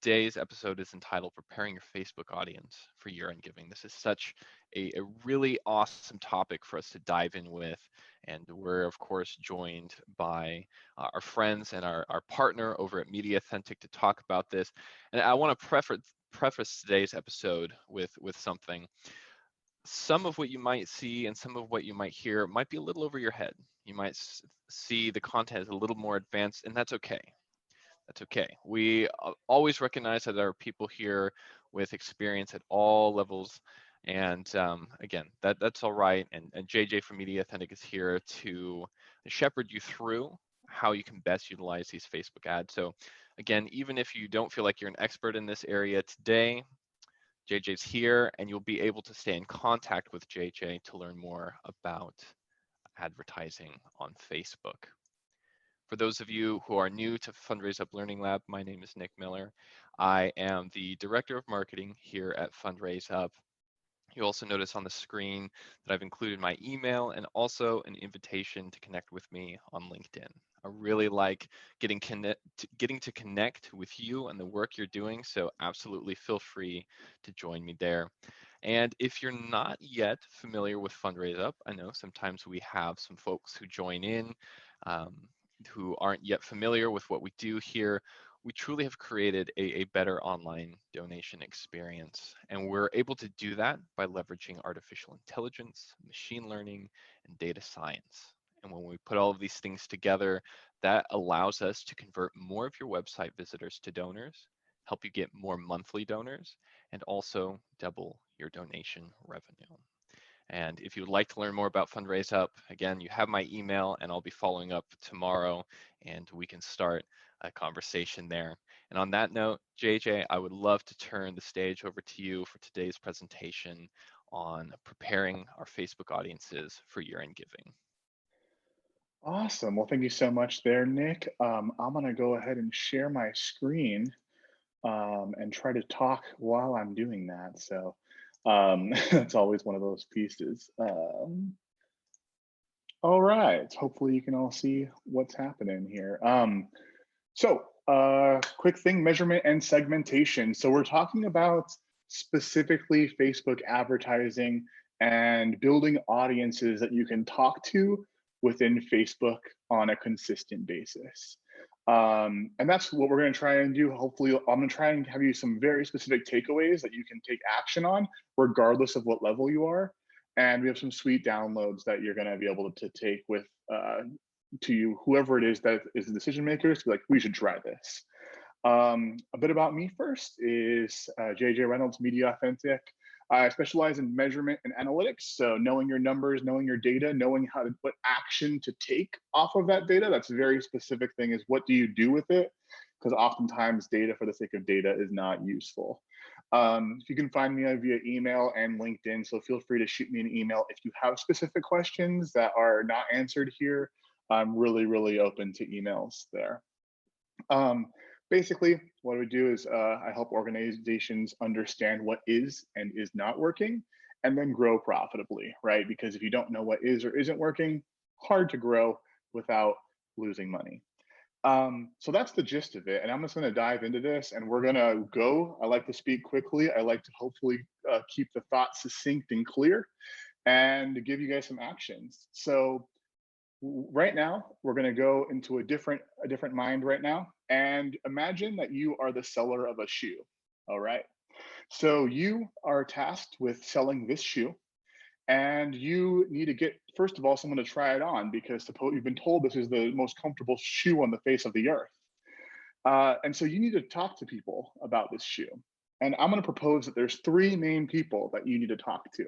Today's episode is entitled Preparing Your Facebook Audience for Year-End Giving. This is such a really awesome topic for us to dive in with. And we're, of course, joined by our friends and our partner over at MediaAuthentic to talk about this. And I want to preface today's episode with something. Some of what you might see and some of what you might hear might be a little over your head. You might see the content is a little more advanced, and that's okay. That's okay. We always recognize that there are people here with experience at all levels. And again, that's all right. And JJ from Media Authentic is here to shepherd you through how you can best utilize these Facebook ads. So again, even if you don't feel like you're an expert in this area today, JJ's here and you'll be able to stay in contact with JJ to learn more about advertising on Facebook. For those of you who are new to Fundraise Up Learning Lab, my name is Nick Miller. I am the Director of Marketing here at Fundraise Up. You also notice on the screen that I've included my email and also an invitation to connect with me on LinkedIn. I really like getting to connect with you and the work you're doing, so absolutely feel free to join me there. And if you're not yet familiar with Fundraise Up, I know sometimes we have some folks who join in who aren't yet familiar with what we do here. We truly have created a better online donation experience. And we're able to do that by leveraging artificial intelligence, machine learning, and data science. And when we put all of these things together, that allows us to convert more of your website visitors to donors, help you get more monthly donors, and also double your donation revenue. And if you would like to learn more about Fundraise Up, again, you have my email and I'll be following up tomorrow and we can start a conversation there. And on that note, JJ, I would love to turn the stage over to you for today's presentation on preparing our Facebook audiences for year-end giving. Awesome. Well, thank you so much there, Nick. I'm going to go ahead and share my screen and try to talk while I'm doing that. So it's always one of those pieces. All right. Hopefully you can all see what's happening here. Quick thing, measurement and segmentation. So we're talking about specifically Facebook advertising and building audiences that you can talk to within Facebook on a consistent basis. And that's what we're going to try and do. Hopefully, I'm going to try and have you some very specific takeaways that you can take action on, regardless of what level you are. And we have some sweet downloads that you're going to be able to take with to you, whoever it is that is the decision makers, to be like, we should try this. A bit about me first is JJ Reynolds, Media Authentic. I specialize in measurement and analytics. So knowing your numbers, knowing your data, knowing what action to take off of that data. That's a very specific thing, is what do you do with it? Because oftentimes data for the sake of data is not useful. You can find me via email and LinkedIn. So feel free to shoot me an email if you have specific questions that are not answered here. I'm really open to emails there. Basically, what we do is I help organizations understand what is and is not working, and then grow profitably, right? Because if you don't know what is or isn't working, hard to grow without losing money. So that's the gist of it. And I'm just going to dive into this and we're going to go. I like to speak quickly. I like to hopefully keep the thoughts succinct and clear and give you guys some actions. So right now, we're going to go into a different mind right now, and imagine that you are the seller of a shoe. All right. So you are tasked with selling this shoe, and you need to get, first of all, someone to try it on, because you've been told this is the most comfortable shoe on the face of the earth. And so you need to talk to people about this shoe. And I'm going to propose that there's three main people that you need to talk to.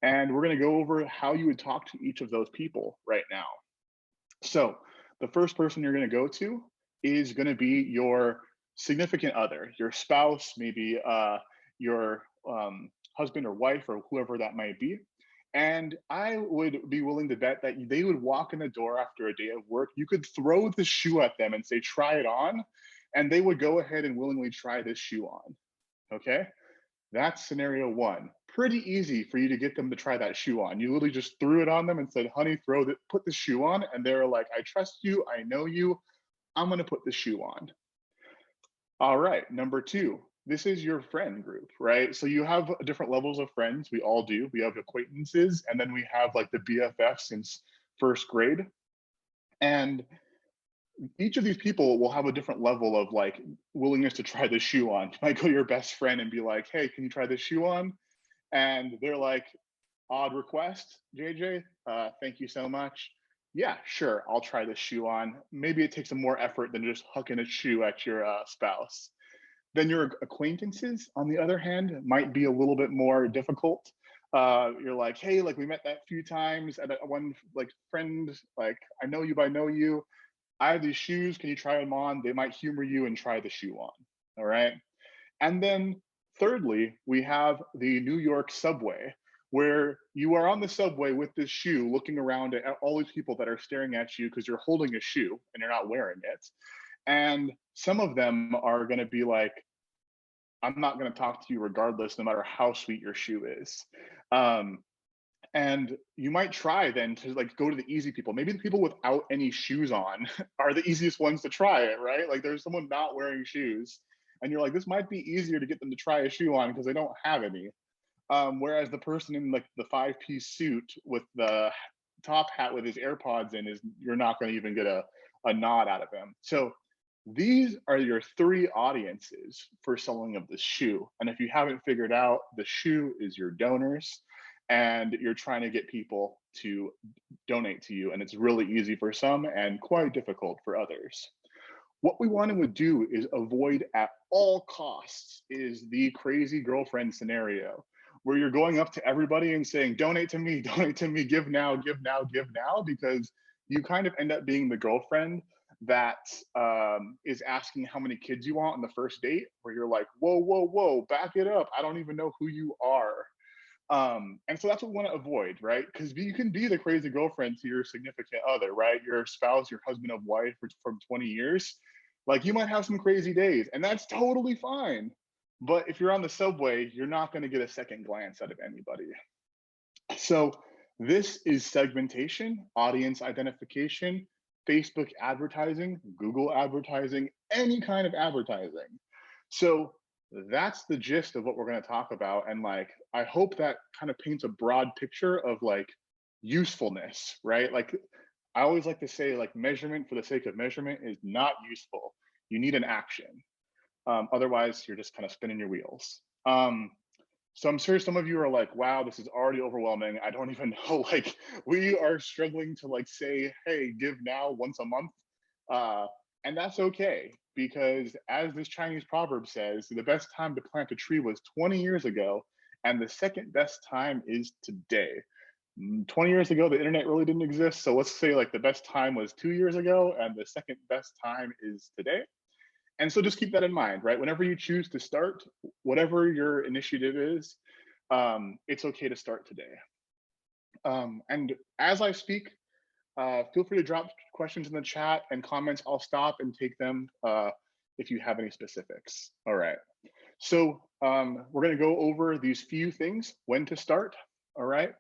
And we're going to go over how you would talk to each of those people right now. So the first person you're going to go to is going to be your significant other, your spouse, maybe your husband or wife, or whoever that might be. And I would be willing to bet that they would walk in the door after a day of work. You could throw the shoe at them and say, try it on. And they would go ahead and willingly try this shoe on. Okay. That's scenario one. Pretty easy for you to get them to try that shoe on. You literally just threw it on them and said, honey, put the shoe on. And they're like, I trust you. I know you. I'm going to put the shoe on. All right, number two, this is your friend group, right? So you have different levels of friends. We all do. We have acquaintances, and then we have like the BFF since first grade. And each of these people will have a different level of like willingness to try the shoe on. You might go to your best friend and be like, hey, can you try this shoe on? And they're like, odd request, JJ. Thank you so much. Yeah, sure, I'll try this shoe on. Maybe it takes some more effort than just hucking a shoe at your spouse. Then your acquaintances, on the other hand, might be a little bit more difficult. You're like, hey, like we met that few times at one like friend, like I know you, but I know you. I have these shoes. Can you try them on? They might humor you and try the shoe on. All right. And then thirdly, we have the New York subway, where you are on the subway with this shoe looking around at all these people that are staring at you because you're holding a shoe and you're not wearing it. And some of them are going to be like, I'm not going to talk to you regardless, no matter how sweet your shoe is. Um, and you might try then to like go to the easy people. Maybe the people without any shoes on are the easiest ones to try it, right? Like there's someone not wearing shoes, and you're like, this might be easier to get them to try a shoe on because they don't have any. Whereas the person in like the 5-piece suit with the top hat with his AirPods in is you're not going to even get a nod out of him. So these are your three audiences for selling of the shoe. And if you haven't figured out, the shoe is your donors, and you're trying to get people to donate to you. And it's really easy for some and quite difficult for others. What we want to do is avoid at all costs is the crazy girlfriend scenario where you're going up to everybody and saying, donate to me, donate to me, give now, give now, give now, because you kind of end up being the girlfriend that is asking how many kids you want on the first date, where you're like, whoa, whoa, whoa, back it up. I don't even know who you are. And so that's what we want to avoid, right? Because you can be the crazy girlfriend to your significant other, right? Your spouse, your husband of wife from 20 years. Like you might have some crazy days, and that's totally fine. But if you're on the subway, you're not going to get a second glance out of anybody. So this is segmentation, audience identification, Facebook advertising, Google advertising, any kind of advertising. So that's the gist of what we're going to talk about. And like, I hope that kind of paints a broad picture of like usefulness, right? Like, I always like to say, like, measurement for the sake of measurement is not useful. You need an action. Otherwise, you're just kind of spinning your wheels. So I'm sure some of you are like, wow, this is already overwhelming. I don't even know. Like, we are struggling to like say, hey, give now once a month. Uh, and that's okay, because as this Chinese proverb says, the best time to plant a tree was 20 years ago, and the second best time is today. 20 years ago, the internet really didn't exist. So let's say like the best time was 2 years ago, and the second best time is today. And so just keep that in mind, right? Whenever you choose to start, whatever your initiative is, it's okay to start today. And as I speak, feel free to drop questions in the chat and comments. I'll stop and take them if you have any specifics. All right. So we're going to go over these few things, when to start. All right.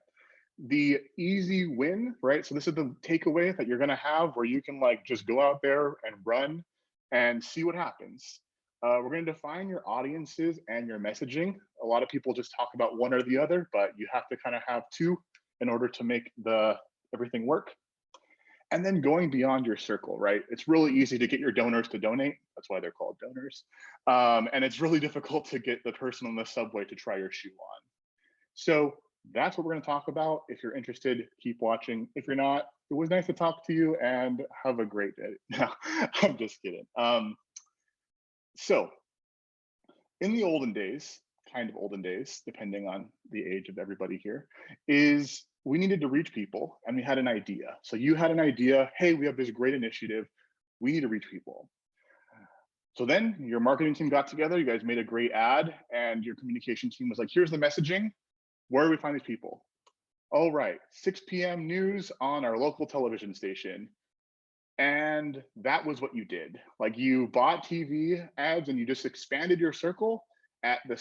The easy win, right? So this is the takeaway that you're going to have, where you can like just go out there and run and see what happens. We're going to define your audiences and your messaging. A lot of people just talk about one or the other, but you have to kind of have two in order to make everything work. And then going beyond your circle, right? It's really easy to get your donors to donate. That's why they're called donors. And it's really difficult to get the person on the subway to try your shoe on. So that's what we're going to talk about. If you're interested, keep watching. If you're not, it was nice to talk to you, and have a great day. No, I'm just kidding. So in the olden days, kind of olden days, depending on the age of everybody here, is we needed to reach people, and we had an idea. So you had an idea, hey, we have this great initiative, we need to reach people. So then your marketing team got together, you guys made a great ad, and your communication team was like, here's the messaging, where do we find these people? Oh, right, 6 p.m. news on our local television station. And that was what you did. Like, you bought TV ads and you just expanded your circle at the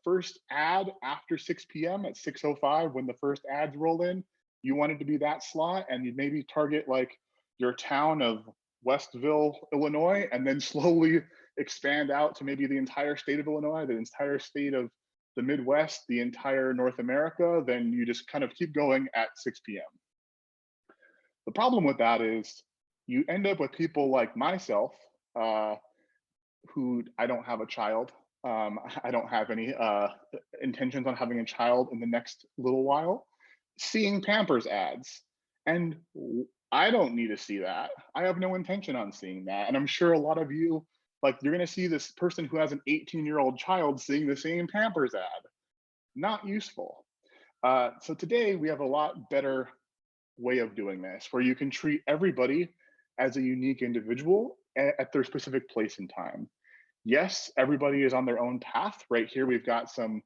first ad after 6 p.m. at 6:05, when the first ads roll in. You wanted to be that slot, and you'd maybe target like your town of Westville, Illinois, and then slowly expand out to maybe the entire state of Illinois, the entire state of the Midwest, the entire North America, then you just kind of keep going at 6 p.m. The problem with that is you end up with people like myself, who I don't have a child. I don't have any intentions on having a child in the next little while, seeing Pampers ads. And I don't need to see that. I have no intention on seeing that. And I'm sure a lot of you, like, you're going to see this person who has an 18-year-old child seeing the same Pampers ad. Not useful. So today we have a lot better way of doing this, where you can treat everybody as a unique individual at their specific place and time. Yes, everybody is on their own path. Right here, we've got some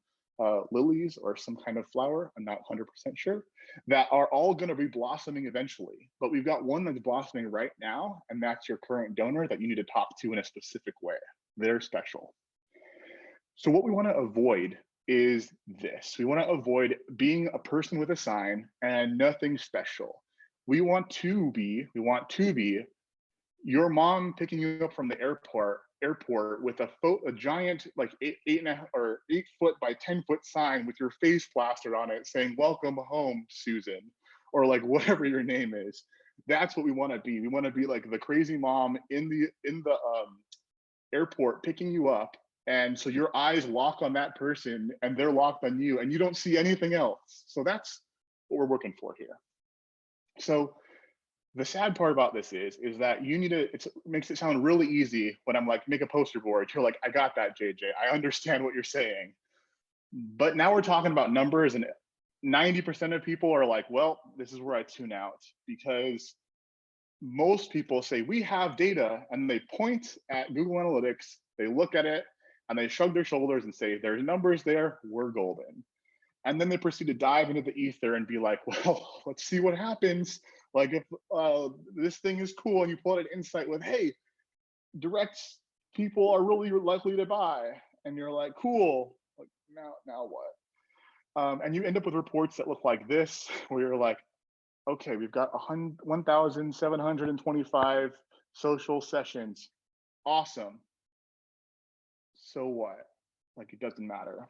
lilies or some kind of flower, I'm not 100% sure, that are all going to be blossoming eventually. But we've got one that's blossoming right now, and that's your current donor that you need to talk to in a specific way. They're special. So what we want to avoid is this. We want to avoid being a person with a sign and nothing special. We want to be your mom picking you up from the airport with a giant, like 8 foot by 10 foot sign with your face plastered on it saying "Welcome home, Susan," or like whatever your name is. That's what we want to be. We want to be like the crazy mom in the airport picking you up, and so your eyes lock on that person and they're locked on you and you don't see anything else. So that's what we're working for here. So the sad part about this is that you need to, it makes it sound really easy when I'm like, make a poster board. You're like, I got that, JJ. I understand what you're saying. But now we're talking about numbers, and 90% of people are like, well, this is where I tune out, because most people say we have data and they point at Google Analytics, they look at it and they shrug their shoulders and say, there's numbers there, we're golden. And then they proceed to dive into the ether and be like, well, let's see what happens. Like if this thing is cool and you pull out an insight with, hey, direct people are really likely to buy. And you're like, cool, like now what? And you end up with reports that look like this, where you're like, okay, we've got 1,725 social sessions. Awesome. So what? Like, it doesn't matter.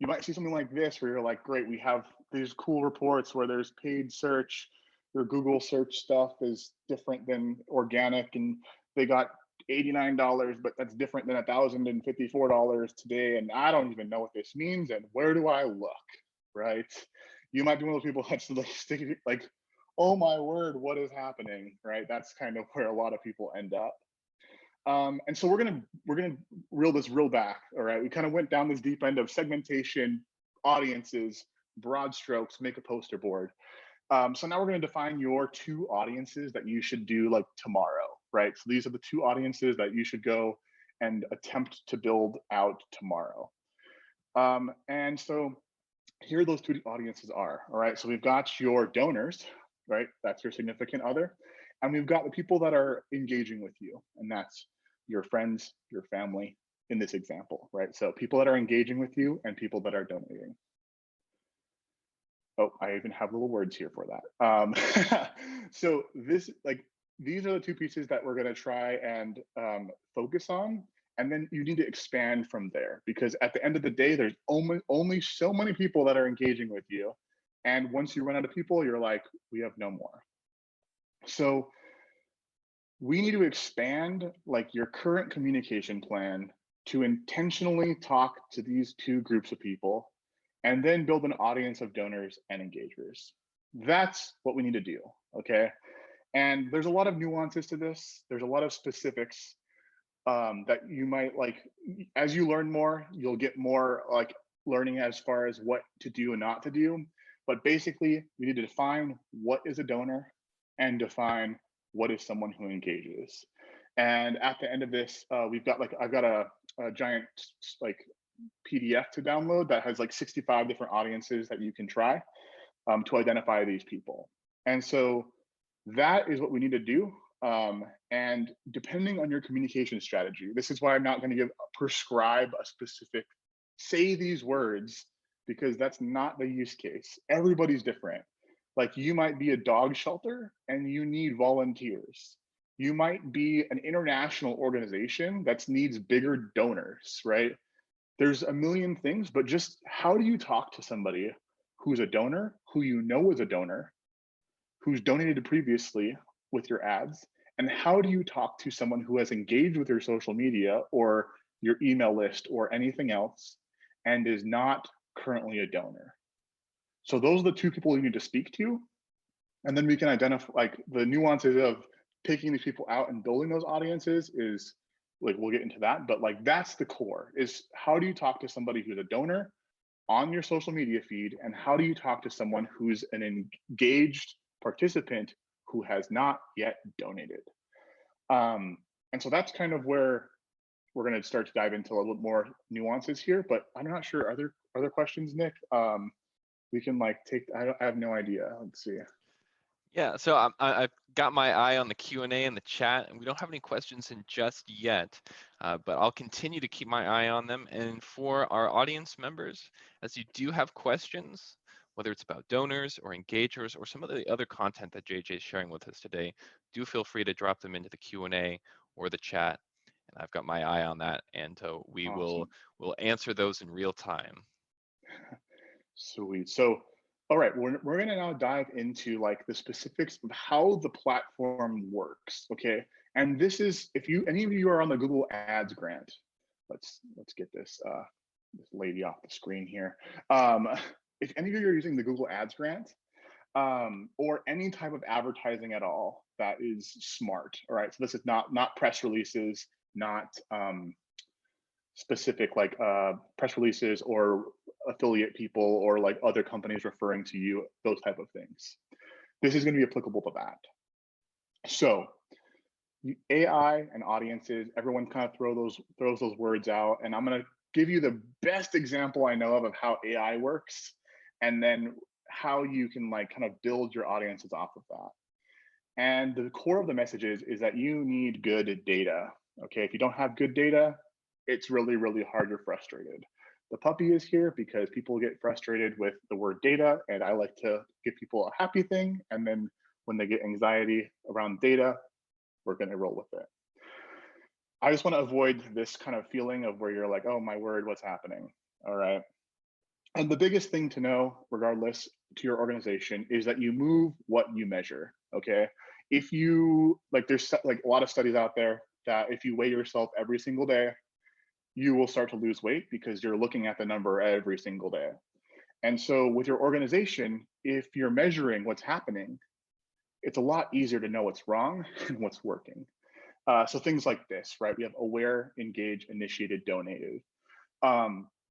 You might see something like this where you're like, great, we have these cool reports where there's paid search, your Google search stuff is different than organic, and they got $89, but that's different than $1,054 today. And I don't even know what this means. And where do I look, right? You might be one of those people that's like, oh my word, what is happening, right? That's kind of where a lot of people end up. And so we're gonna reel this real back. All right, we kind of went down this deep end of segmentation, audiences, broad strokes, make a poster board. So now we're gonna define your 2 audiences that you should do like tomorrow, right? So these are the 2 audiences that you should go and attempt to build out tomorrow. And so here those 2 audiences are. All right, so we've got your donors, right? That's your significant other. And we've got the people that are engaging with you, and that's your friends, your family in this example, right? So people that are engaging with you and people that are donating. Oh, I even have little words here for that. So these are the 2 pieces that we're gonna try and focus on. And then you need to expand from there, because at the end of the day, there's only so many people that are engaging with you. And once you run out of people, you're like, we have no more. So we need to expand like your current communication plan to intentionally talk to these 2 groups of people, and then build an audience of donors and engagers. That's what we need to do, okay? And there's a lot of nuances to this. There's a lot of specifics that you might like, as you learn more, you'll get more like learning as far as what to do and not to do. But basically, we need to define what is a donor and define what is someone who engages. And at the end of this, I've got a giant like PDF to download that has like 65 different audiences that you can try to identify these people. And so that is what we need to do. And depending on your communication strategy, this is why I'm not going to prescribe a specific, say these words, because that's not the use case. Everybody's different. Like, you might be a dog shelter and you need volunteers. You might be an international organization that needs bigger donors, right? There's a million things, but just how do you talk to somebody who's a donor, who you know is a donor, who's donated previously with your ads? And how do you talk to someone who has engaged with your social media or your email list or anything else and is not currently a donor? So those are the two people you need to speak to. And then we can identify like the nuances of picking these people out and building those audiences is like, we'll get into that, but like that's the core is how do you talk to somebody who's a donor on your social media feed, and how do you talk to someone who's an engaged participant who has not yet donated? And so that's kind of where we're going to start to dive into a little bit more nuances here, but I'm not sure. Are there questions, Nick? We can like take, I have no idea. Let's see. Yeah, so I've got my eye on the Q&A in the chat, and we don't have any questions in just yet, but I'll continue to keep my eye on them. And for our audience members, as you do have questions, whether it's about donors or engagers or some of the other content that JJ is sharing with us today, do feel free to drop them into the Q&A or the chat. And I've got my eye on that, and we Awesome. will answer those in real time. Sweet. So, all right, we're going to now dive into like the specifics of how the platform works. Okay, and this is if any of you are on the Google Ads grant. Let's get this lady off the screen here. If any of you are using the Google Ads grant, or any type of advertising at all that is smart. All right, so this is not press releases, not specific like press releases or affiliate people or like other companies referring to you, those type of things. This is going to be applicable to that. So AI and audiences, everyone kind of throws those words out, and I'm going to give you the best example I know of how AI works, and then how you can like kind of build your audiences off of that. And the core of the message is that you need good data. Okay, if you don't have good data, it's really, really hard. You're frustrated. The puppy is here because people get frustrated with the word data, and I like to give people a happy thing. And then when they get anxiety around data, we're going to roll with it. I just want to avoid this kind of feeling of where you're like, oh my word, what's happening? All right. And the biggest thing to know, regardless to your organization, is that you move what you measure. Okay. If you like, there's like a lot of studies out there that if you weigh yourself every single day, you will start to lose weight because you're looking at the number every single day. And so with your organization, if you're measuring what's happening, it's a lot easier to know what's wrong and what's working. So things like this, right? We have aware, engage, initiated, donated.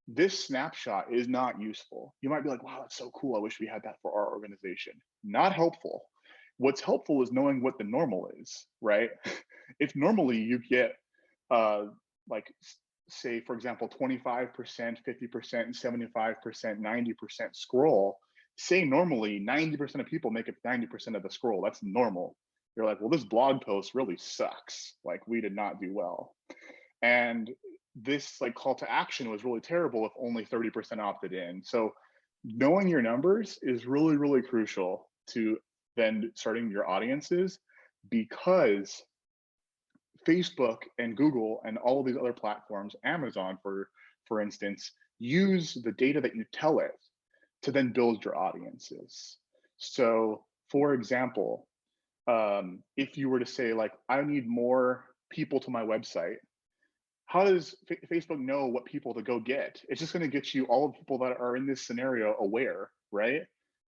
This snapshot is not useful. You might be like, wow, that's so cool. I wish we had that for our organization. Not helpful. What's helpful is knowing what the normal is, right? If normally you get like say, for example, 25%, 50%, 75%, 90% scroll, say normally 90% of people make it 90% of the scroll. That's normal. You're like, well, this blog post really sucks. Like we did not do well. And this like call to action was really terrible if only 30% opted in. So knowing your numbers is really, really crucial to then starting your audiences, because Facebook and Google and all of these other platforms, Amazon for instance, use the data that you tell it to then build your audiences. So for example, if you were to say like, I need more people to my website, how does Facebook know what people to go get? It's just going to get you all the people that are in this scenario aware, right?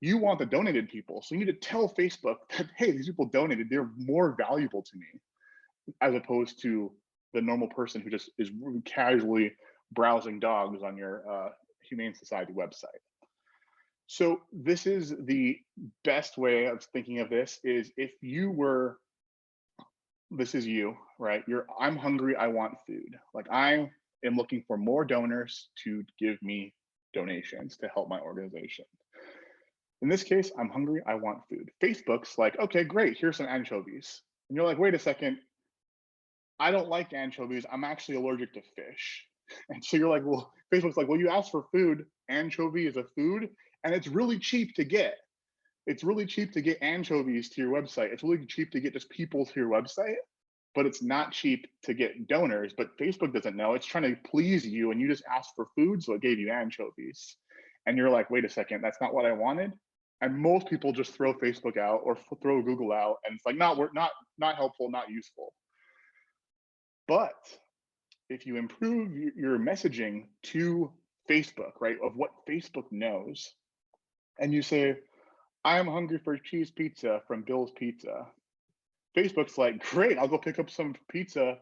You want the donated people. So you need to tell Facebook that, hey, these people donated, they're more valuable to me, as opposed to the normal person who just is casually browsing dogs on your Humane Society website. So this is the best way of thinking of this is if you were, this is you, right? I'm hungry, I want food. Like I am looking for more donors to give me donations to help my organization. In this case, I'm hungry, I want food. Facebook's like, okay, great, here's some anchovies. And you're like, wait a second, I don't like anchovies, I'm actually allergic to fish. And so you're like, well, Facebook's like, well, you asked for food, anchovy is a food, and it's really cheap to get. It's really cheap to get anchovies to your website. It's really cheap to get just people to your website, but it's not cheap to get donors. But Facebook doesn't know. It's trying to please you, and you just asked for food, so it gave you anchovies. And you're like, wait a second, that's not what I wanted. And most people just throw Facebook out or throw Google out, and it's like not helpful, not useful. But if you improve your messaging to Facebook, right, of what Facebook knows, and you say, I am hungry for cheese pizza from Bill's Pizza. Facebook's like, great, I'll go pick up some pizza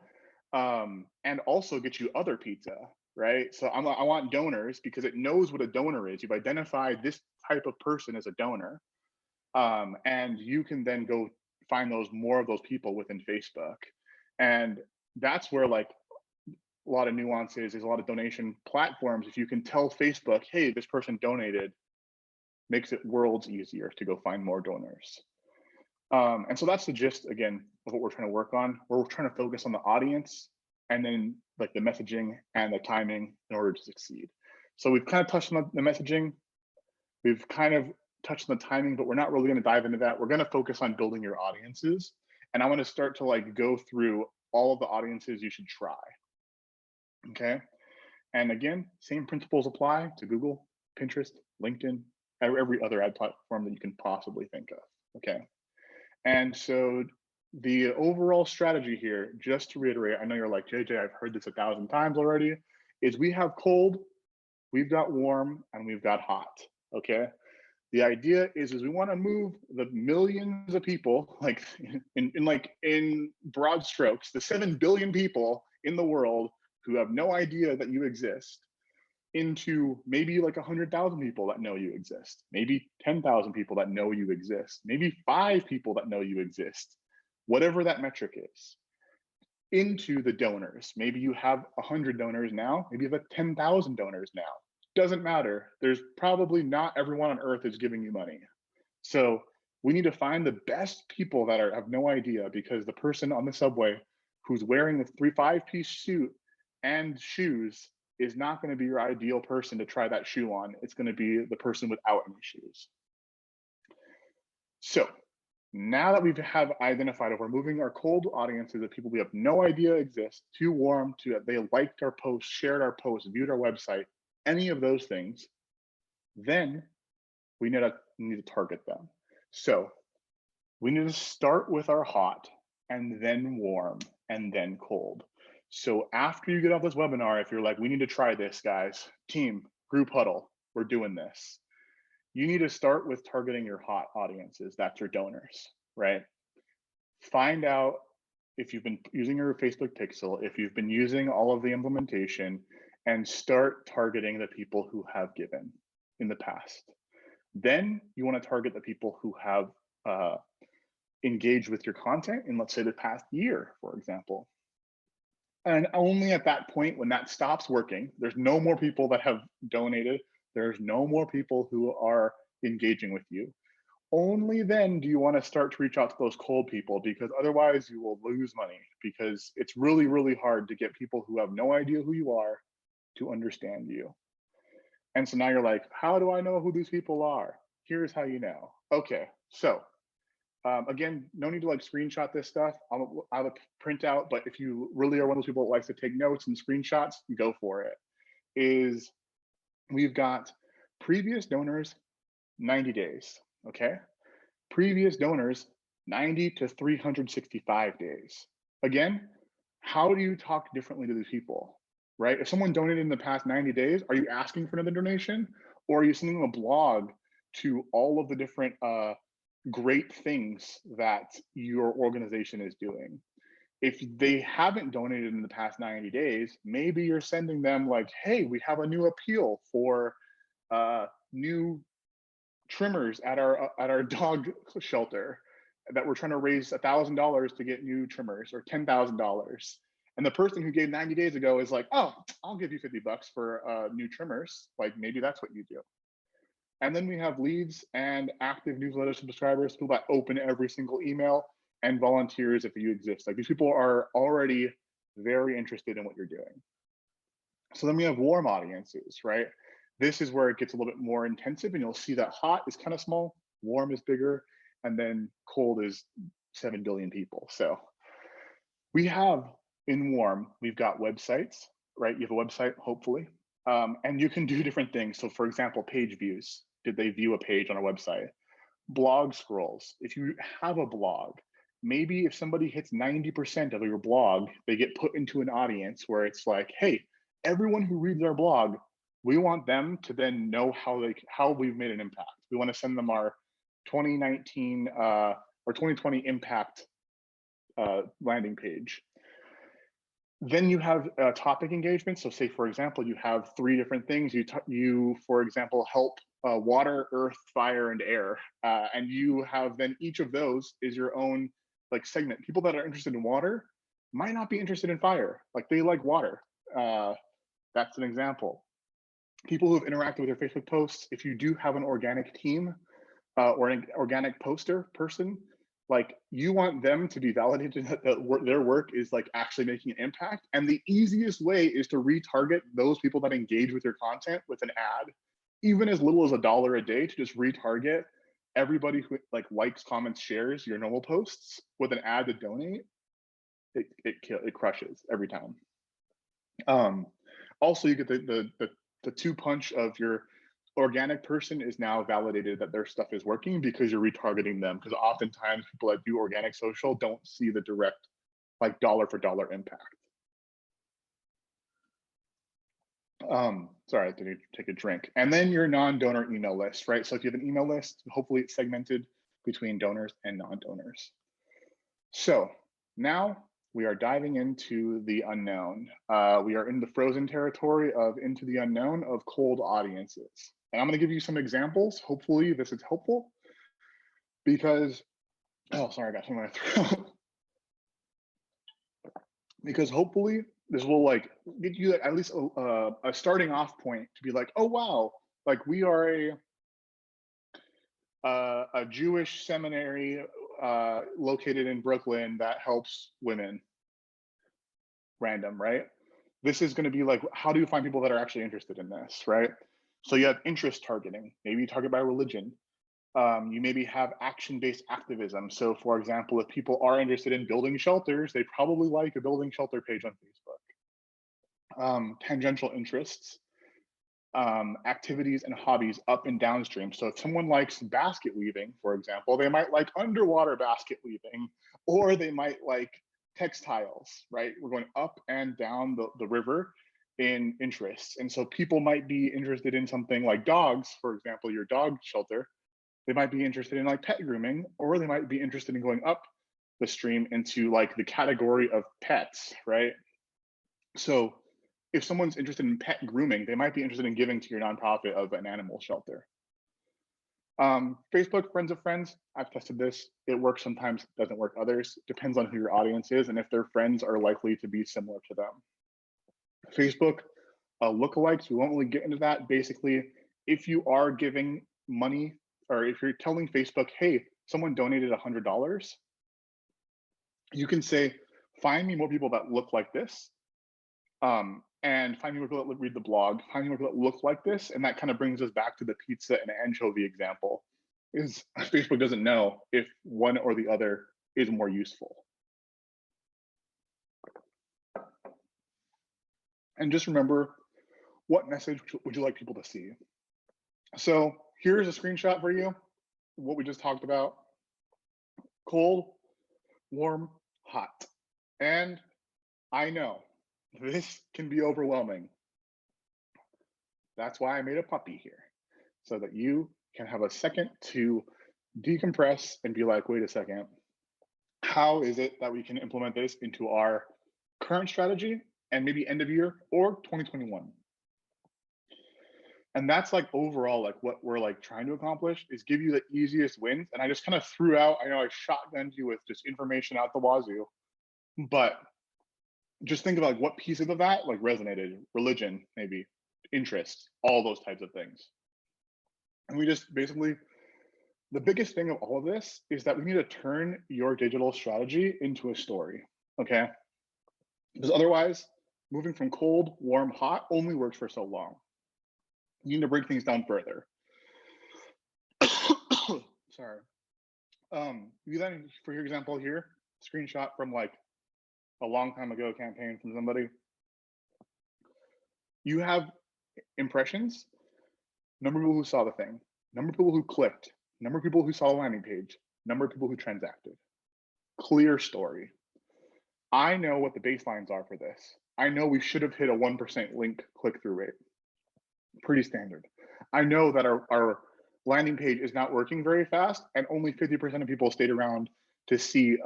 and also get you other pizza, right? So I want donors because it knows what a donor is. You've identified this type of person as a donor. And you can then go find more of those people within Facebook. And that's where like a lot of nuances, there's a lot of donation platforms. If you can tell Facebook, hey, this person donated, makes it worlds easier to go find more donors. And so that's the gist, again, of what we're trying to work on. We're trying to focus on the audience and then like the messaging and the timing in order to succeed. So we've kind of touched on the messaging. We've kind of touched on the timing, but we're not really going to dive into that. We're going to focus on building your audiences. And I want to start to like go through all of the audiences you should try. Okay. And again, same principles apply to Google, Pinterest, LinkedIn, every other ad platform that you can possibly think of. Okay. And so the overall strategy here, just to reiterate, I know you're like, JJ, I've heard this 1,000 times already, is we have cold, we've got warm, and we've got hot. Okay. The idea is we want to move the millions of people, like in broad strokes, the 7 billion people in the world who have no idea that you exist, into maybe like 100,000 people that know you exist, maybe 10,000 people that know you exist, maybe 5 people that know you exist, whatever that metric is, into the donors. Maybe you have 100 donors now, maybe you have 10,000 donors now. Doesn't matter. There's probably not everyone on earth is giving you money. So we need to find the best people that have no idea, because the person on the subway who's wearing the 5-piece suit and shoes is not going to be your ideal person to try that shoe on. It's going to be the person without any shoes. So now that we have identified if we're moving our cold audiences of people we have no idea exist to warm, to they liked our post, shared our post, viewed our website, any of those things, then we need to target them. So we need to start with our hot, and then warm, and then cold. So after you get off this webinar, if you're like, we need to try this, guys, team, group huddle, we're doing this. You need to start with targeting your hot audiences. That's your donors, right? Find out if you've been using your Facebook pixel, if you've been using all of the implementation, and start targeting the people who have given in the past. Then you want to target the people who have engaged with your content in, let's say, the past year, for example. And only at that point, when that stops working, there's no more people that have donated, there's no more people who are engaging with you. Only then do you want to start to reach out to those cold people, because otherwise you will lose money, because it's really, really hard to get people who have no idea who you are to understand you. And so now you're like, how do I know who these people are? Here's how you know. Okay, so again, no need to like screenshot this stuff. I'll have a printout, but if you really are one of those people that likes to take notes and screenshots, go for it. Is we've got previous donors, 90 days, okay? Previous donors, 90 to 365 days. Again, how do you talk differently to these people, right? If someone donated in the past 90 days, are you asking for another donation? Or are you sending them a blog to all of the different great things that your organization is doing? If they haven't donated in the past 90 days, maybe you're sending them like, hey, we have a new appeal for new trimmers at our dog shelter that we're trying to raise $1,000 to get new trimmers, or $10,000. And the person who gave 90 days ago is like, oh, I'll give you $50 for new trimmers. Like, maybe that's what you do. And then we have leads and active newsletter subscribers, people that open every single email, and volunteers if you exist. Like, these people are already very interested in what you're doing. So then we have warm audiences, right? This is where it gets a little bit more intensive, and you'll see that hot is kind of small, warm is bigger, and then cold is 7 billion people. So we have in warm, we've got websites, right? You have a website, hopefully, and you can do different things. So for example, page views. Did they view a page on a website? Blog scrolls. If you have a blog, maybe if somebody hits 90% of your blog, they get put into an audience where it's like, hey, everyone who reads our blog, we want them to then know how we've made an impact. We want to send them our 2019 or 2020 impact landing page. Then you have topic engagement. So say, for example, you have 3 different things. You for example, help water, earth, fire, and air. And you have then each of those is your own like segment. People that are interested in water might not be interested in fire. Like they like water. That's an example. People who have interacted with your Facebook posts, if you do have an organic team or an organic poster person, like you want them to be validated that their work is like actually making an impact. And the easiest way is to retarget those people that engage with your content with an ad, even as little as $1 a day, to just retarget everybody who like likes, comments, shares your normal posts with an ad to donate. It crushes every time. Also, you get the 2-punch of your organic person is now validated that their stuff is working because you're retargeting them. Because oftentimes people that do organic social don't see the direct like dollar for dollar impact. Sorry, I didn't take a drink. And then your non-donor email list, right? So if you have an email list, hopefully it's segmented between donors and non-donors. So now we are diving into the unknown. We are in the frozen territory of into the unknown of cold audiences. And I'm going to give you some examples. Hopefully this is helpful because, oh, sorry, I got something in my throat. Because hopefully this will like get you at least a starting off point to be like, oh, wow, like we are a Jewish seminary located in Brooklyn that helps women. Random, right? This is going to be like, how do you find people that are actually interested in this, right? So you have interest targeting. Maybe you target by religion. You maybe have action-based activism. So for example, if people are interested in building shelters, they probably like a building shelter page on Facebook. Tangential interests, activities and hobbies up and downstream. So if someone likes basket weaving, for example, they might like underwater basket weaving, or they might like textiles, right? We're going up and down the river in interests. And so people might be interested in something like dogs, for example, your dog shelter. They might be interested in like pet grooming, or they might be interested in going up the stream into like the category of pets, right? So if someone's interested in pet grooming, they might be interested in giving to your nonprofit of an animal shelter. Facebook friends of friends, I've tested this. It works sometimes, doesn't work others. Depends on who your audience is and if their friends are likely to be similar to them. Facebook lookalikes, we won't really get into that. Basically, if you are giving money, or if you're telling Facebook, hey, someone donated $100, you can say, find me more people that look like this. And find me more people that read the blog, find me more people that look like this. And that kind of brings us back to the pizza and anchovy example, is Facebook doesn't know if one or the other is more useful. And just remember, what message would you like people to see? So here's a screenshot for you, what we just talked about. Cold, warm, hot. And I know this can be overwhelming. That's why I made a puppy here, so that you can have a second to decompress and be like, wait a second, how is it that we can implement this into our current strategy and maybe end of year or 2021? And that's like overall, like what we're like trying to accomplish is give you the easiest wins. And I just kind of threw out, I know I shotgunned you with just information out the wazoo, but just think about like what pieces of that like resonated, religion, maybe interests, all those types of things. And we just basically, the biggest thing of all of this is that we need to turn your digital strategy into a story, okay? Because otherwise, moving from cold, warm, hot only works for so long. You need to break things down further. sorry. You then, for your example here, screenshot from like a long time ago campaign from somebody. You have impressions, number of people who saw the thing, number of people who clicked, number of people who saw the landing page, number of people who transacted. Clear story. I know what the baselines are for this. I know we should have hit a 1% link click-through rate. Pretty standard. I know that our landing page is not working very fast, and only 50% of people stayed around to see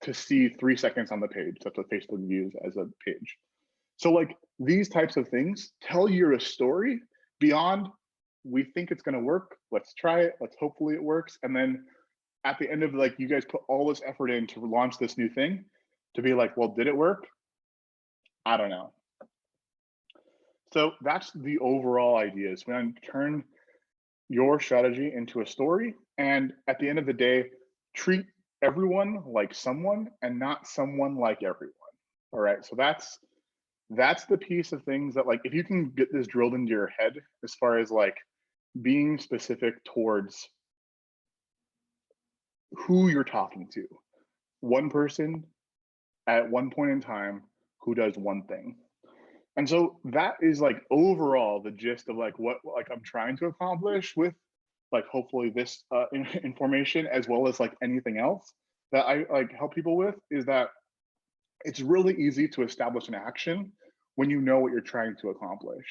3 seconds on the page. That's what Facebook views as a page. So like these types of things tell you a story beyond we think it's going to work. Let's try it. Let's hopefully it works. And then at the end of like, you guys put all this effort in to launch this new thing to be like, well, did it work? I don't know. So that's the overall idea, is when turn your strategy into a story. And at the end of the day, treat everyone like someone and not someone like everyone. All right. So that's the piece of things that like, if you can get this drilled into your head, as far as like being specific towards who you're talking to, one person at one point in time who does one thing. And so that is like overall the gist of like what like I'm trying to accomplish with like hopefully this information, as well as like anything else that I like help people with, is that it's really easy to establish an action when you know what you're trying to accomplish.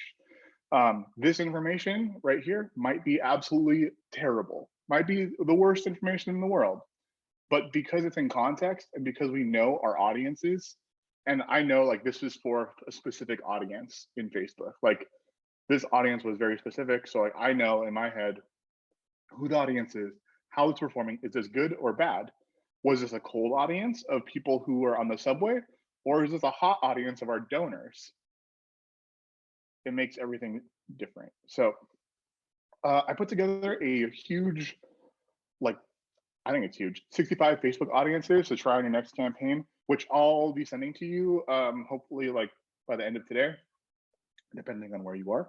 This information right here might be absolutely terrible, might be the worst information in the world, but because it's in context and because we know our audiences, and I know like this is for a specific audience in Facebook, like this audience was very specific. So like I know in my head who the audience is, how it's performing. Is this good or bad? Was this a cold audience of people who are on the subway, or is this a hot audience of our donors? It makes everything different. So I put together a huge, like, I think it's huge, 65 Facebook audiences to try on your next campaign, which I'll be sending to you hopefully like by the end of today, depending on where you are.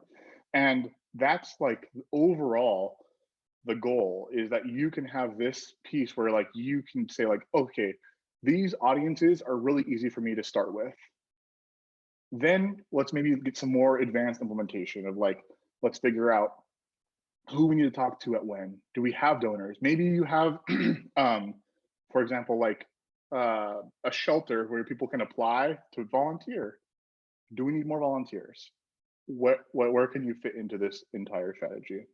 And that's like overall the goal, is that you can have this piece where like you can say like, okay, these audiences are really easy for me to start with. Then let's maybe get some more advanced implementation of like, let's figure out who we need to talk to at when. Do we have donors? Maybe you have, for example, like a shelter where people can apply to volunteer. Do we need more volunteers? Where can you fit into this entire strategy?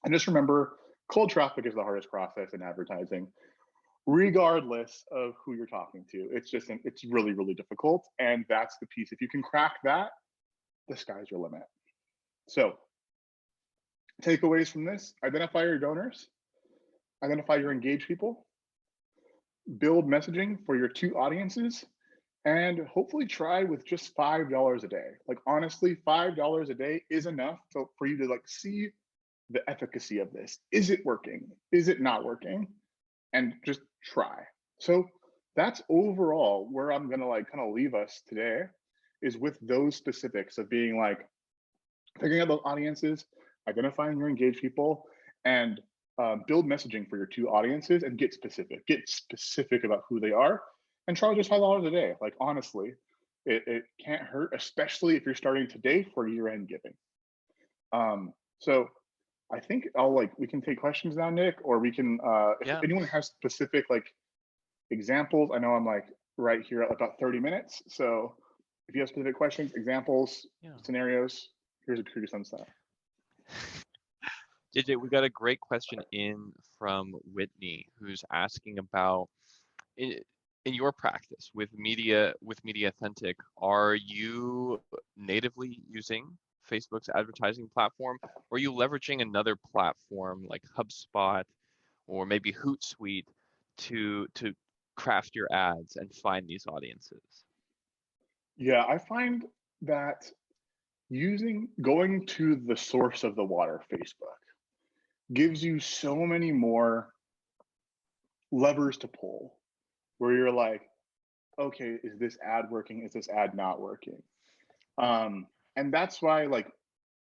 And just remember, cold traffic is the hardest process in advertising, regardless of who you're talking to. It's really, really difficult. And that's the piece. If you can crack that, the sky's your limit. So takeaways from this: identify your donors, identify your engaged people, build messaging for your two audiences, and hopefully try with just $5 a day. Like honestly, $5 a day is enough for you to like see the efficacy of this. Is it working? Is it not working? And just try. So that's overall where I'm gonna like kind of leave us today, is with those specifics of being like figuring out those audiences, identifying your engaged people, and build messaging for your two audiences and get specific. Get specific about who they are, and try just $5 a day. Like honestly, it can't hurt, especially if you're starting today for year-end giving. So I think we can take questions now, Nick, or we can if anyone has specific like examples. I know I'm like right here at about 30 minutes. So if you have specific questions, examples, scenarios, here's a pretty sunset. JJ, we got a great question in from Whitney, who's asking about in your practice with MediaAuthentic, are you natively using Facebook's advertising platform, or are you leveraging another platform like HubSpot or maybe Hootsuite to craft your ads and find these audiences? Yeah, I find that going to the source of the water, Facebook, gives you so many more levers to pull, where you're like, okay, is this ad working? Is this ad not working? And that's why like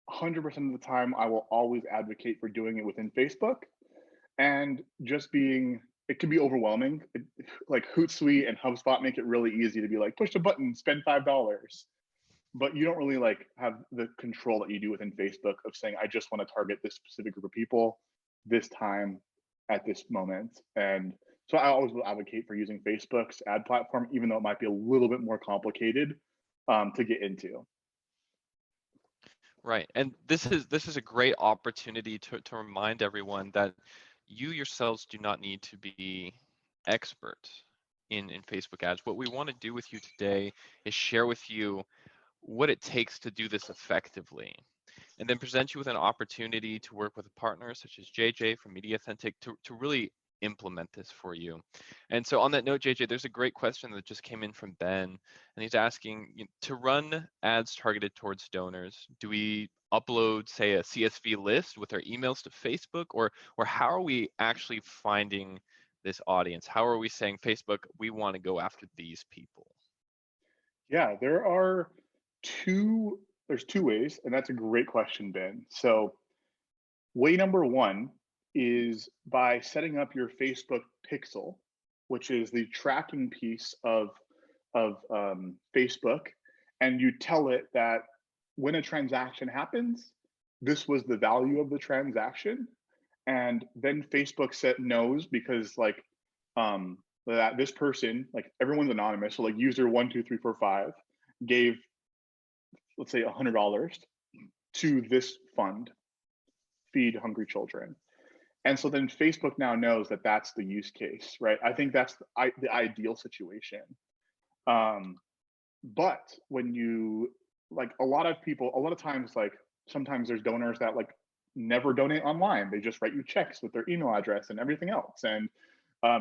100% of the time I will always advocate for doing it within Facebook. and just being, it can be overwhelming. Like Hootsuite and HubSpot make it really easy to be like, push a button, spend $5. But you don't really like have the control that you do within Facebook of saying, I just want to target this specific group of people this time at this moment. And so I always will advocate for using Facebook's ad platform, even though it might be a little bit more complicated to get into. Right. And this is a great opportunity to remind everyone that you yourselves do not need to be experts in Facebook ads. What we want to do with you today is share with you what it takes to do this effectively, and then present you with an opportunity to work with a partner such as JJ from MediaAuthentic to really implement this for you. And so on that note, JJ, there's a great question that just came in from Ben, and he's asking, to run ads targeted towards donors, do we upload, say, a CSV list with our emails to Facebook, or how are we actually finding this audience? How are we saying, Facebook, we want to go after these people? Yeah, there's two ways, and that's a great question, Ben. So way number one is by setting up your Facebook pixel, which is the tracking piece of Facebook, and you tell it that when a transaction happens, this was the value of the transaction, and then Facebook knows because like that this person, like everyone's anonymous, so like user 12345 gave, let's say, $100 to this fund, Feed Hungry Children. And so then Facebook now knows that that's the use case, right? I think that's the ideal situation. But when you, like, a lot of times, like sometimes there's donors that like never donate online. They just write you checks with their email address and everything else. And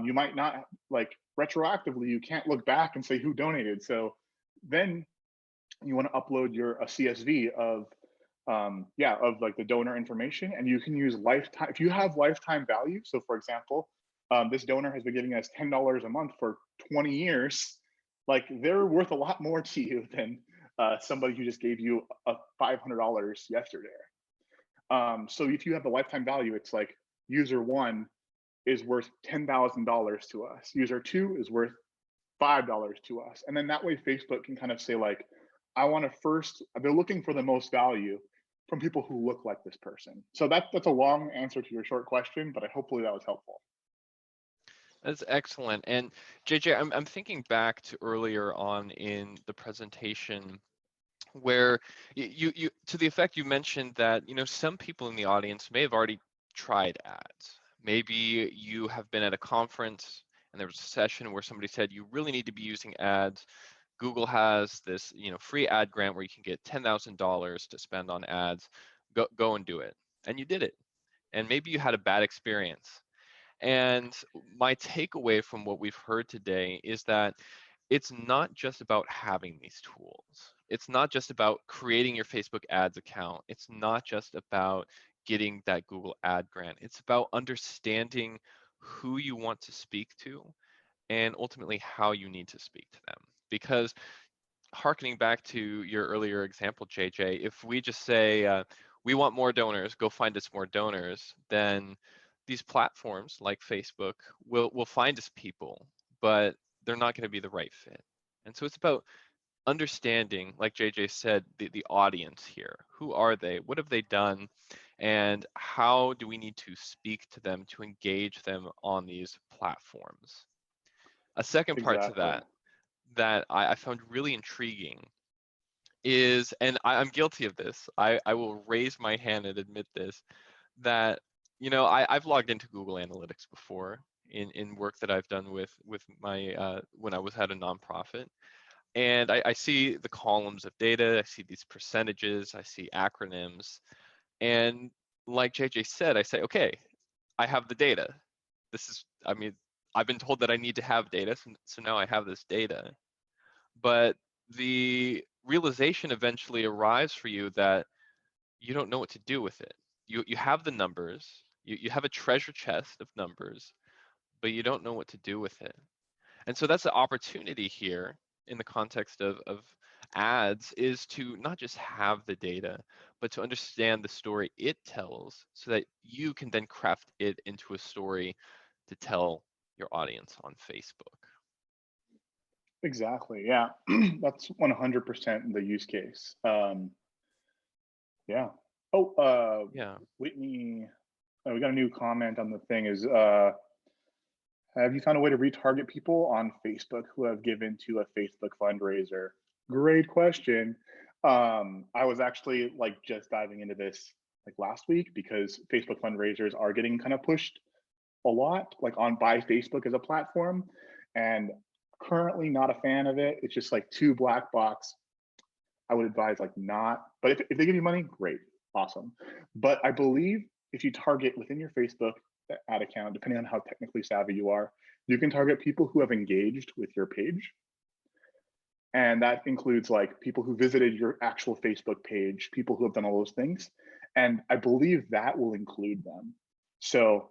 you might not, like, retroactively, you can't look back and say who donated. So then you want to upload a CSV of of like the donor information, and you can use lifetime if you have lifetime value. So for example, this donor has been giving us $10 a month for 20 years. Like, they're worth a lot more to you than somebody who just gave you a $500 yesterday. So if you have the lifetime value, it's like user one is worth $10,000 to us, user two is worth $5 to us, and then that way Facebook can kind of say, like, I want to first, they're looking for the most value from people who look like this person. So that's a long answer to your short question, but hopefully that was helpful. That's excellent. And JJ, I'm thinking back to earlier on in the presentation where you to the effect you mentioned that, some people in the audience may have already tried ads. Maybe you have been at a conference and there was a session where somebody said you really need to be using ads. Google has this, free ad grant where you can get $10,000 to spend on ads. Go and do it. And you did it. And maybe you had a bad experience. And my takeaway from what we've heard today is that it's not just about having these tools. It's not just about creating your Facebook ads account. It's not just about getting that Google ad grant. It's about understanding who you want to speak to and ultimately how you need to speak to them. Because harkening back to your earlier example, JJ, if we just say, we want more donors, go find us more donors, then these platforms like Facebook will find us people, but they're not going to be the right fit. And so it's about understanding, like JJ said, the audience here. Who are they? What have they done? And how do we need to speak to them to engage them on these platforms? A second part to Exactly. that I found really intriguing is, and I'm guilty of this, I will raise my hand and admit this, that, I've logged into Google Analytics before in work that I've done with my, when I was at a nonprofit. And I see the columns of data, I see these percentages, I see acronyms. And like JJ said, I say, okay, I have the data. I've been told that I need to have data, so now I have this data. But the realization eventually arrives for you that you don't know what to do with it. You have the numbers, you have a treasure chest of numbers, but you don't know what to do with it. And so that's the opportunity here in the context of ads is to not just have the data, but to understand the story it tells so that you can then craft it into a story to tell your audience on Facebook. Exactly. Yeah. That's 100% the use case. Yeah. Oh, Yeah. Whitney, we got a new comment on the thing is, have you found a way to retarget people on Facebook who have given to a Facebook fundraiser? Great question. I was actually like just diving into this like last week because Facebook fundraisers are getting kind of pushed a lot, like on by Facebook as a platform, and currently not a fan of it. It's just like too black box. I would advise like not, but if they give you money, great, awesome. But I believe if you target within your Facebook ad account, depending on how technically savvy you are, you can target people who have engaged with your page. And that includes like people who visited your actual Facebook page, people who have done all those things. And I believe that will include them. So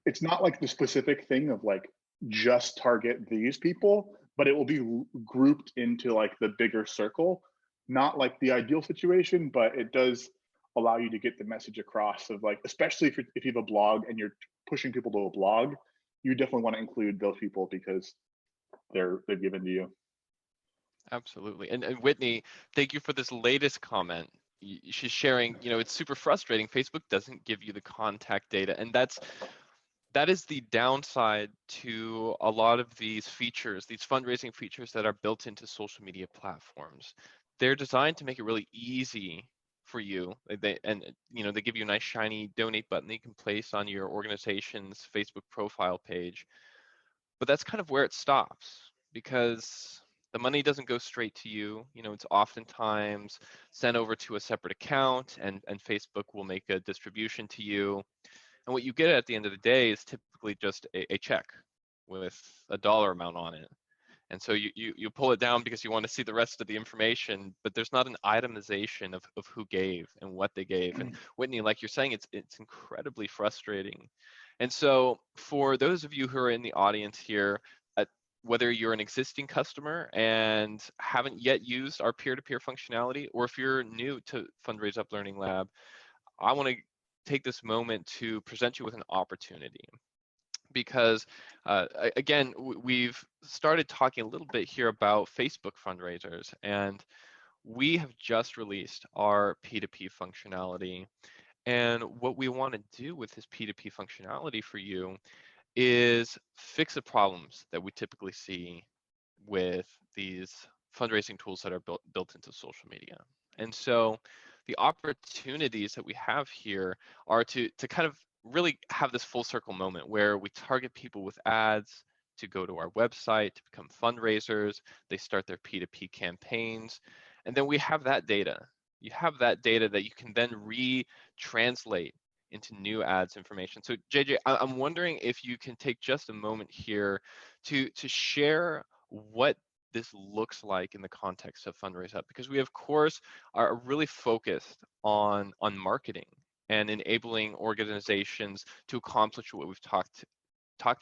it's not like the specific thing of like just target these people, but it will be grouped into like the bigger circle. Not like the ideal situation, but it does allow you to get the message across of like, especially if you have a blog and you're pushing people to a blog, you definitely want to include those people because they're given to you. Absolutely. And Whitney, thank you for this latest comment. She's sharing, it's super frustrating. Facebook doesn't give you the contact data. And that is the downside to a lot of these features, these fundraising features that are built into social media platforms. They're designed to make it really easy for you. They give you a nice shiny donate button that you can place on your organization's Facebook profile page. But that's kind of where it stops because the money doesn't go straight to you. It's oftentimes sent over to a separate account and Facebook will make a distribution to you. And what you get at the end of the day is typically just a check with a dollar amount on it. And so you pull it down because you want to see the rest of the information, but there's not an itemization of who gave and what they gave. And Whitney, like you're saying, it's incredibly frustrating. And so for those of you who are in the audience here, whether you're an existing customer and haven't yet used our peer-to-peer functionality, or if you're new to Fundraise Up Learning Lab, I want to take this moment to present you with an opportunity because again, we've started talking a little bit here about Facebook fundraisers, and we have just released our P2P functionality. And what we want to do with this P2P functionality for you is fix the problems that we typically see with these fundraising tools that are built into social media. And so the opportunities that we have here are to kind of really have this full circle moment where we target people with ads to go to our website to become fundraisers. They start their P2P campaigns, and then we have that data. You have that data that you can then retranslate into new ads information. So JJ, I'm wondering if you can take just a moment here to share what this looks like in the context of Fundraise Up, because we of course are really focused on marketing and enabling organizations to accomplish what we've talked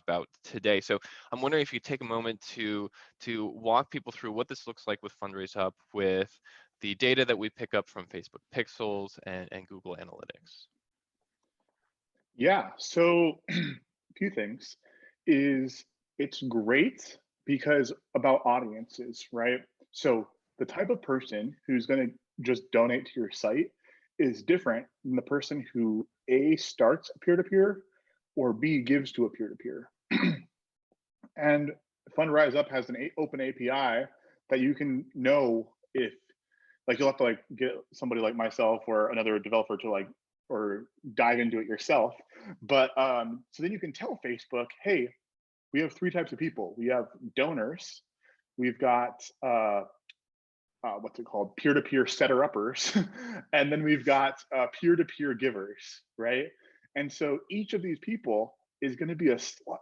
about today. So I'm wondering if you take a moment to walk people through what this looks like with Fundraise Up, with the data that we pick up from Facebook Pixels and Google Analytics. Yeah. So a few things is it's great because about audiences, right? So the type of person who's going to just donate to your site is different than the person who A, starts a peer-to-peer, or B, gives to a peer-to-peer. And Fundrise Up has an open API that you can know if, like, you'll have to like get somebody like myself or another developer to like or dive into it yourself. But so then you can tell Facebook, hey, we have three types of people. We have donors, we've got what's it called, peer-to-peer setter-uppers, and then we've got peer-to-peer givers, right? And so each of these people is going to be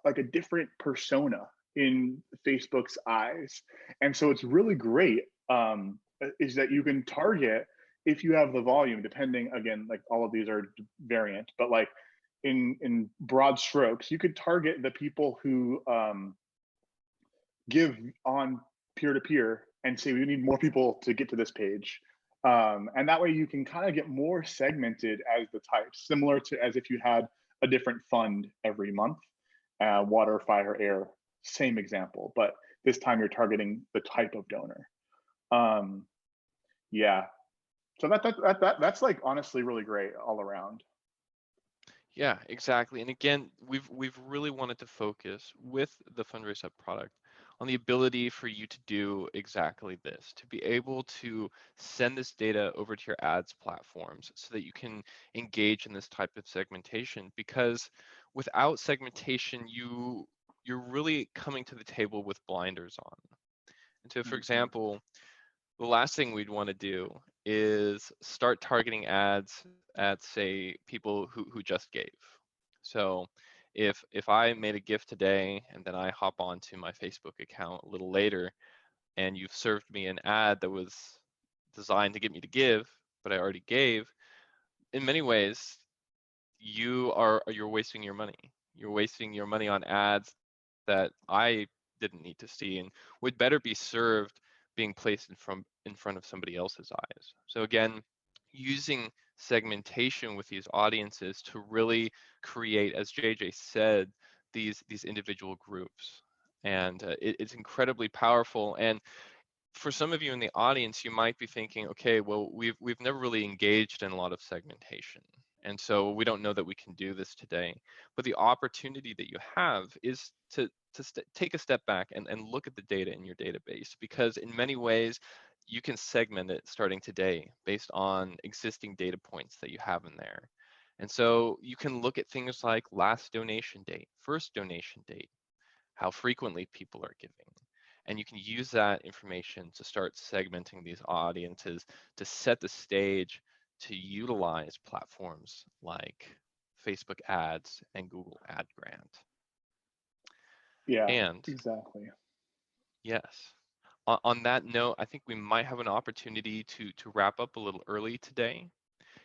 like a different persona in Facebook's eyes, and so it's really great. Is that you can target if you have the volume, depending, again, like all of these are variant, but like in broad strokes, you could target the people who give on peer-to-peer and say we need more people to get to this page. And that way you can kind of get more segmented as the types, similar to as if you had a different fund every month, water, fire, air, same example, but this time you're targeting the type of donor. Yeah, so that's like honestly really great all around. Yeah, exactly. And again, we've really wanted to focus with the Fundraise Up product on the ability for you to do exactly this, to be able to send this data over to your ads platforms so that you can engage in this type of segmentation. Because without segmentation, you're really coming to the table with blinders on. And so, for Mhm. example, the last thing we'd want to do is start targeting ads at, say, people who just gave. So if I made a gift today and then I hop onto my Facebook account a little later and you've served me an ad that was designed to get me to give, but I already gave, in many ways you're wasting your money. You're wasting your money on ads that I didn't need to see and would better be served being placed in front of somebody else's eyes. So again, using segmentation with these audiences to really create, as JJ said, these individual groups. And it's incredibly powerful. And for some of you in the audience, you might be thinking, okay, well, we've never really engaged in a lot of segmentation, and so we don't know that we can do this today. But the opportunity that you have is to take a step back and look at the data in your database, because in many ways you can segment it starting today based on existing data points that you have in there. And so you can look at things like last donation date, first donation date, how frequently people are giving. And you can use that information to start segmenting these audiences to set the stage to utilize platforms like Facebook ads and Google Ad Grant. Yeah, And exactly. yes, on that note, I think we might have an opportunity to wrap up a little early today.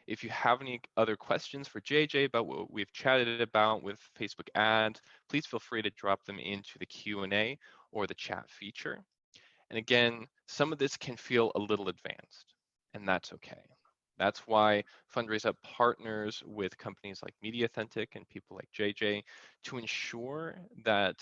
If you have any other questions for JJ about what we've chatted about with Facebook ads, please feel free to drop them into the Q&A or the chat feature. And again, some of this can feel a little advanced, and that's okay. That's why Fundraise Up partners with companies like MediaAuthentic and people like JJ to ensure that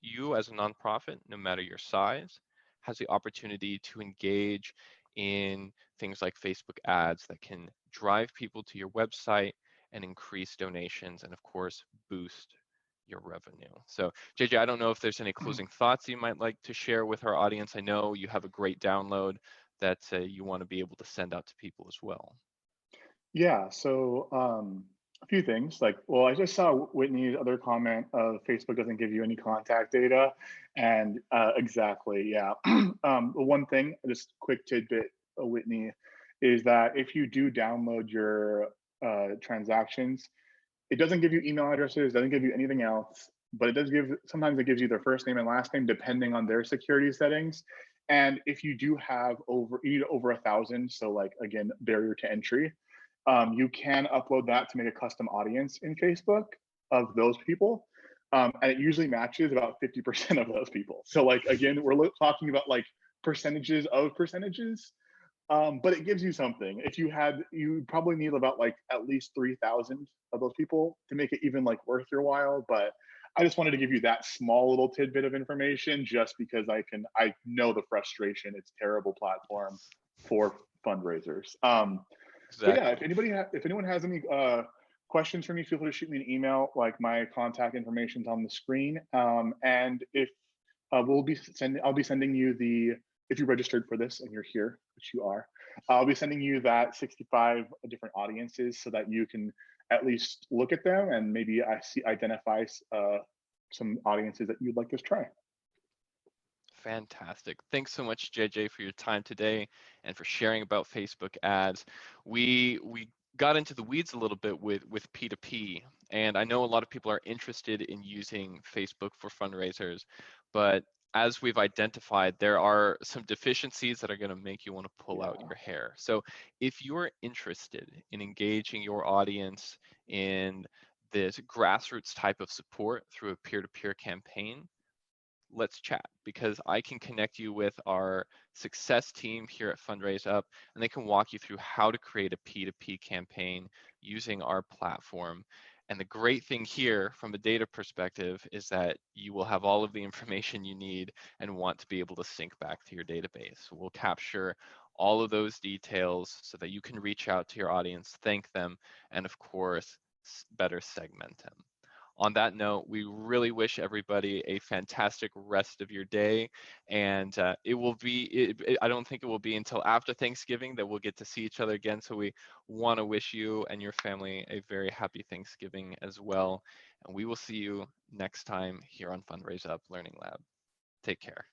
you as a nonprofit, no matter your size, has the opportunity to engage in things like Facebook ads that can drive people to your website and increase donations and, of course, boost your revenue. So, JJ, I don't know if there's any closing thoughts you might like to share with our audience. I know you have a great download that you want to be able to send out to people as well. Yeah, so a few things. Like, well, I just saw Whitney's other comment of Facebook doesn't give you any contact data, and exactly, yeah. The one thing, just quick tidbit, Whitney, is that if you do download your transactions, it doesn't give you email addresses, doesn't give you anything else, but it does give, sometimes it gives you their first name and last name depending on their security settings. And if you do have over, you need over 1,000, so like again, barrier to entry, you can upload that to make a custom audience in Facebook of those people. And it usually matches about 50% of those people. So like, again, we're talking about like percentages of percentages, but it gives you something. If you had, you probably need about like at least 3,000 of those people to make it even like worth your while. But I just wanted to give you that small little tidbit of information just because I know the frustration. It's a terrible platform for fundraisers. But yeah, Exactly. if anyone has any questions for me, feel free to shoot me an email. Like my contact information's on the screen. And if I'll be sending you the, if you registered for this and you're here, which you are, I'll be sending you that 65 different audiences so that you can at least look at them and maybe identify some audiences that you'd like to try. Fantastic. Thanks so much, JJ, for your time today and for sharing about Facebook ads. We got into the weeds a little bit with P2P, and I know a lot of people are interested in using Facebook for fundraisers, but as we've identified, there are some deficiencies that are going to make you want to pull out Yeah. your hair. So if you're interested in engaging your audience in this grassroots type of support through a peer-to-peer campaign, let's chat, because I can connect you with our success team here at Fundraise Up, and they can walk you through how to create a P2P campaign using our platform. And the great thing here from a data perspective is that you will have all of the information you need and want to be able to sync back to your database. We'll capture all of those details so that you can reach out to your audience, thank them, and of course, better segment them. On that note, we really wish everybody a fantastic rest of your day. And I don't think it will be until after Thanksgiving that we'll get to see each other again. So we want to wish you and your family a very happy Thanksgiving as well. And we will see you next time here on Fundraise Up Learning Lab. Take care.